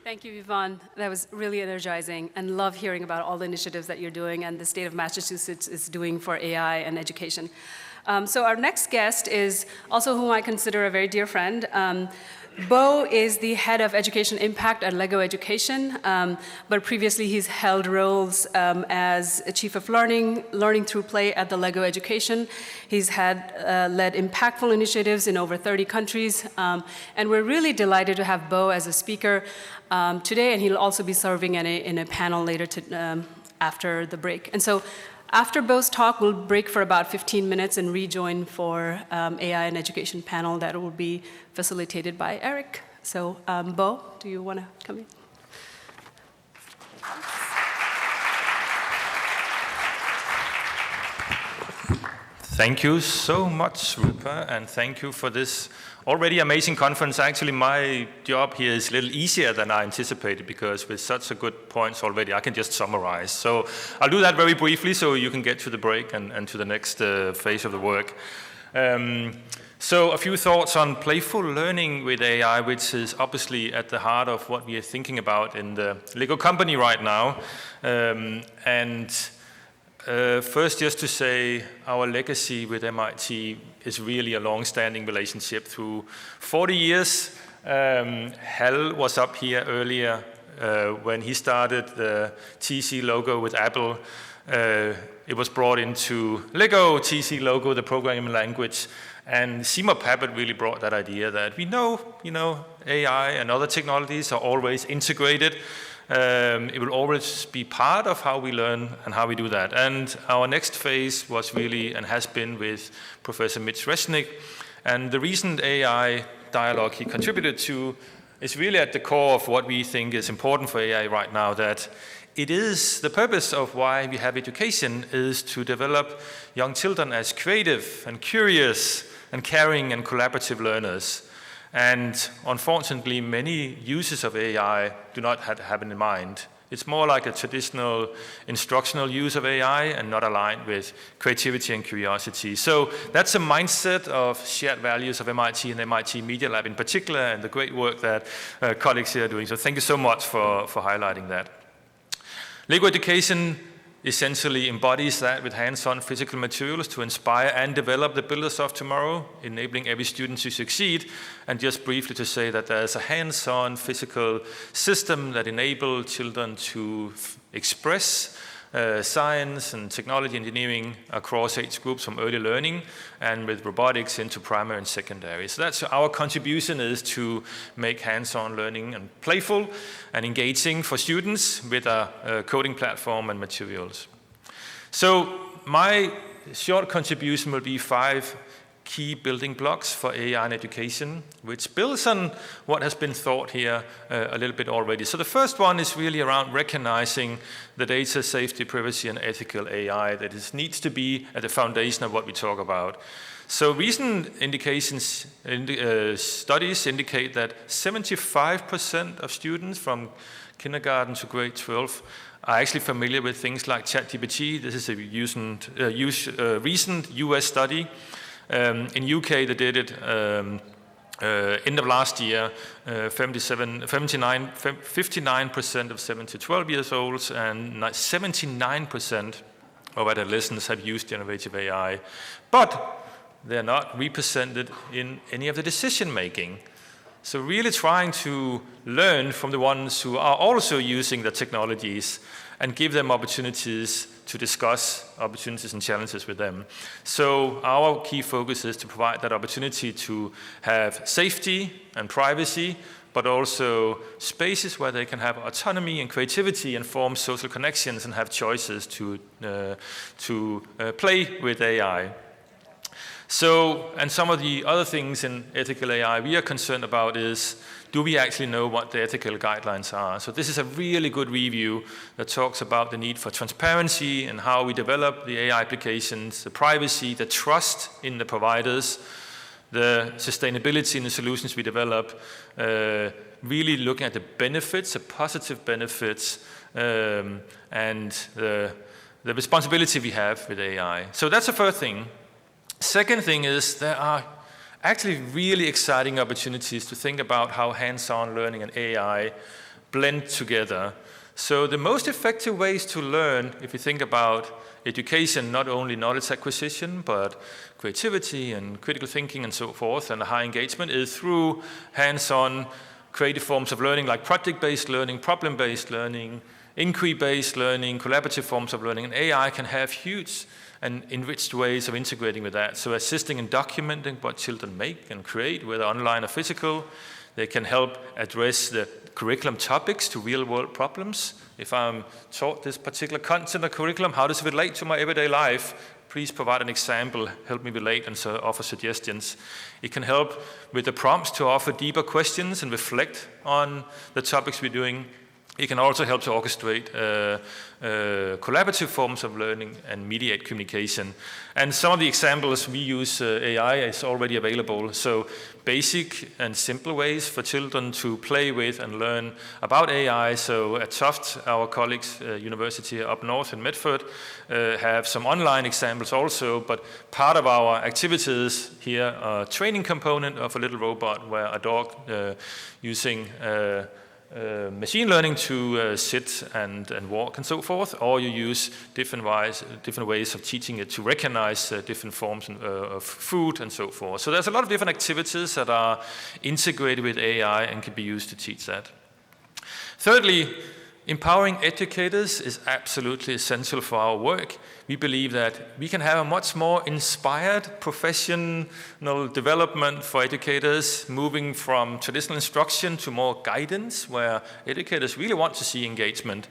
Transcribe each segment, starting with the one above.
Thank you, Yvonne. That was really energizing, and love hearing about all the initiatives that you're doing and the state of Massachusetts is doing for AI and education. So our next guest is also whom I consider a very dear friend. Bo is the head of education impact at LEGO Education, but previously he's held roles as a chief of learning through play at the LEGO Education. He's had led impactful initiatives in over 30 countries, and we're really delighted to have Bo as a speaker today, and he'll also be serving in a panel later after the break. And so after Bo's talk, we'll break for about 15 minutes and rejoin for AI and education panel that will be facilitated by Eric. So Bo, do you want to come in? Thank you so much, Rupa, and thank you for this already amazing conference. Actually, my job here is a little easier than I anticipated because with such a good points already, I can just summarize. So I'll do that very briefly so you can get to the break and to the next phase of the work. So a few thoughts on playful learning with AI, which is obviously at the heart of what we are thinking about in the LEGO company right now. First, just to say our legacy with MIT is really a long-standing relationship through 40 years. Hal was up here earlier when he started the TC logo with Apple. It was brought into LEGO TC logo, the programming language, and Seymour Papert really brought that idea that we know, AI and other technologies are always integrated. It will always be part of how we learn and how we do that. And our next phase was really and has been with Professor Mitch Resnick. And the recent AI dialogue he contributed to is really at the core of what we think is important for AI right now, that it is the purpose of why we have education is to develop young children as creative and curious and caring and collaborative learners. And unfortunately, many uses of AI do not have it in mind. It's more like a traditional instructional use of AI and not aligned with creativity and curiosity. So that's a mindset of shared values of MIT and MIT Media Lab in particular, and the great work that colleagues here are doing. So thank you so much for highlighting that. LEGO Education essentially embodies that with hands-on physical materials to inspire and develop the builders of tomorrow, enabling every student to succeed. And just briefly to say that there's a hands-on physical system that enables children to express science and technology engineering across age groups from early learning and with robotics into primary and secondary. So that's our contribution, is to make hands-on learning and playful and engaging for students with a coding platform and materials. So my short contribution will be 5 key building blocks for AI in education, which builds on what has been thought here a little bit already. So the first one is really around recognizing the data safety, privacy, and ethical AI that needs to be at the foundation of what we talk about. So recent studies indicate that 75% of students from kindergarten to grade 12 are actually familiar with things like ChatGPT. This is a recent US study. In UK, they did it end of last year, 59% of 7 to 12 years olds and 79% of adolescents have used generative AI. But they're not represented in any of the decision making. So really trying to learn from the ones who are also using the technologies and give them opportunities to discuss opportunities and challenges with them. So our key focus is to provide that opportunity to have safety and privacy, but also spaces where they can have autonomy and creativity and form social connections and have choices to play with AI. So, and some of the other things in ethical AI we are concerned about is, do we actually know what the ethical guidelines are? So this is a really good review that talks about the need for transparency and how we develop the AI applications, the privacy, the trust in the providers, the sustainability in the solutions we develop, really looking at the benefits, the positive benefits, and the responsibility we have with AI. So that's the first thing. Second thing is there are actually really exciting opportunities to think about how hands-on learning and AI blend together. So the most effective ways to learn, if you think about education, not only knowledge acquisition, but creativity and critical thinking and so forth, and high engagement, is through hands-on creative forms of learning, like project-based learning, problem-based learning, inquiry-based learning, collaborative forms of learning. And AI can have huge and enriched ways of integrating with that. So assisting in documenting what children make and create, whether online or physical. They can help address the curriculum topics to real-world problems. If I'm taught this particular content or curriculum, how does it relate to my everyday life? Please provide an example, help me relate, and so offer suggestions. It can help with the prompts to offer deeper questions and reflect on the topics we're doing. It can also help to orchestrate collaborative forms of learning and mediate communication. And some of the examples we use AI is already available. So basic and simple ways for children to play with and learn about AI. So at Tufts, our colleagues, university up north in Medford, have some online examples also, but part of our activities here are a training component of a little robot where a dog using machine learning to sit and walk and so forth, or you use different ways of teaching it to recognize different forms of food and so forth. So there's a lot of different activities that are integrated with AI and can be used to teach that. Thirdly, empowering educators is absolutely essential for our work. We believe that we can have a much more inspired professional development for educators, moving from traditional instruction to more guidance, where educators really want to see engagement.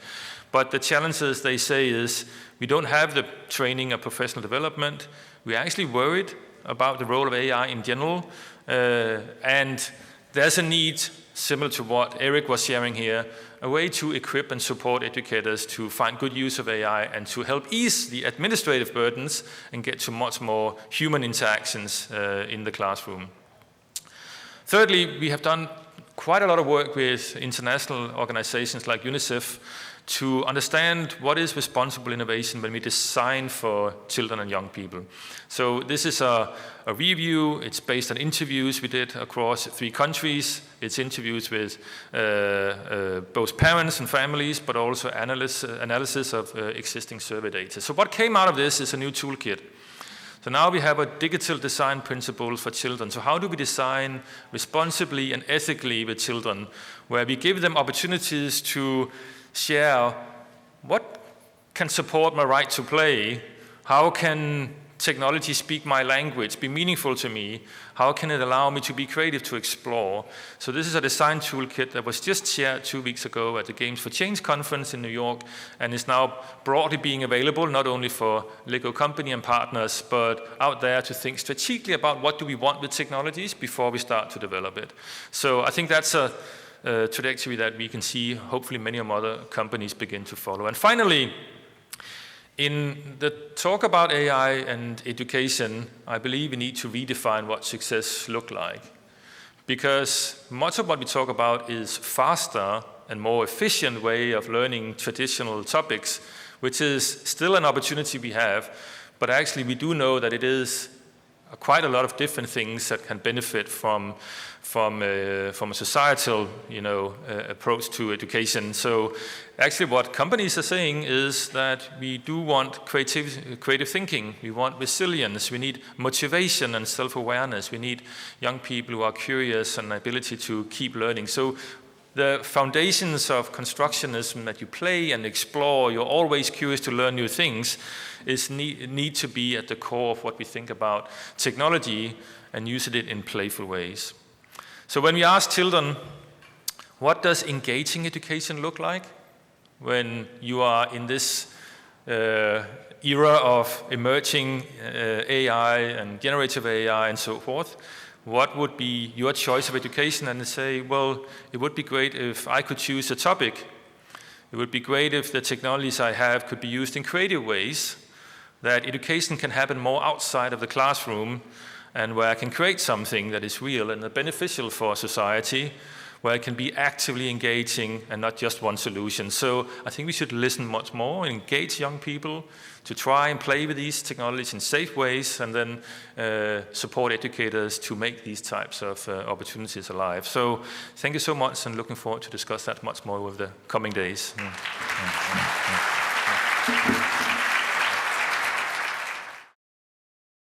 But the challenges, they say, is we don't have the training of professional development. We're actually worried about the role of AI in general. And there's a need, similar to what Eric was sharing here, a way to equip and support educators to find good use of AI and to help ease the administrative burdens and get to much more human interactions in the classroom. Thirdly, we have done quite a lot of work with international organizations like UNICEF to understand what is responsible innovation when we design for children and young people. So this is a review. It's based on interviews we did across 3 countries. It's interviews with both parents and families, but also analysis of existing survey data. So what came out of this is a new toolkit. So now we have a digital design principle for children. So how do we design responsibly and ethically with children, where we give them opportunities to share what can support my right to play, how can technology speak my language, be meaningful to me, how can it allow me to be creative, to explore. So this is a design toolkit that was just shared 2 weeks ago at the Games for Change conference in New York, and is now broadly being available, not only for Lego company and partners, but out there to think strategically about what do we want with technologies before we start to develop it. So I think that's a trajectory that we can see, hopefully many other companies begin to follow. And finally, in the talk about AI and education, I believe we need to redefine what success looks like. Because much of what we talk about is faster and more efficient way of learning traditional topics, which is still an opportunity we have, but actually we do know that it is quite a lot of different things that can benefit from a societal, approach to education. So actually what companies are saying is that we do want creative thinking, we want resilience, we need motivation and self-awareness, we need young people who are curious and ability to keep learning. So the foundations of constructionism, that you play and explore, you're always curious to learn new things, need to be at the core of what we think about technology and using it in playful ways. So when we ask children, what does engaging education look like when you are in this era of emerging AI and generative AI and so forth, what would be your choice of education? And they say, well, it would be great if I could choose a topic. It would be great if the technologies I have could be used in creative ways, that education can happen more outside of the classroom, and where I can create something that is real and beneficial for society, where it can be actively engaging and not just one solution. So I think we should listen much more, engage young people to try and play with these technologies in safe ways, and then support educators to make these types of opportunities alive. So thank you so much, and looking forward to discuss that much more over the coming days.